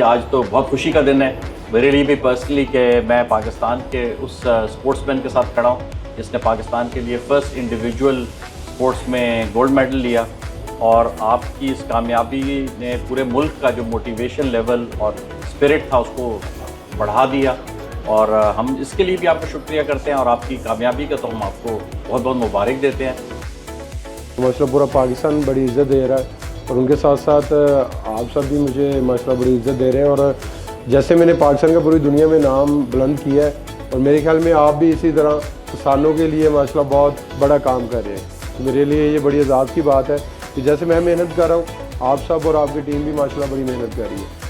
आज तो बहुत खुशी का दिन है मेरे लिए भी पर्सनली कि मैं पाकिस्तान के उस स्पोर्ट्समैन के साथ खड़ा हूँ जिसने पाकिस्तान के लिए फ़र्स्ट इंडिविजुअल स्पोर्ट्स में गोल्ड मेडल लिया। और आपकी इस कामयाबी ने पूरे मुल्क का जो मोटिवेशन लेवल और स्पिरिट था उसको बढ़ा दिया, और हम इसके लिए भी आपका शुक्रिया करते हैं। और आपकी कामयाबी का तो हम आपको बहुत बहुत मुबारक देते हैं। माशाल्लाह पूरा पाकिस्तान बड़ी इज़्ज़त दे रहा है और उनके साथ साथ आप सब भी मुझे माशाल्लाह बड़ी इज़्ज़त दे रहे हैं। और जैसे मैंने पाकिस्तान का पूरी दुनिया में नाम बुलंद किया है, और मेरे ख्याल में आप भी इसी तरह किसानों के लिए माशाल्लाह बहुत बड़ा काम कर रहे हैं। तो मेरे लिए ये बड़ी एजाज़ की बात है कि जैसे मैं मेहनत कर रहा हूँ, आप सब और आपकी टीम भी माशाल्लाह बड़ी मेहनत कर रही है।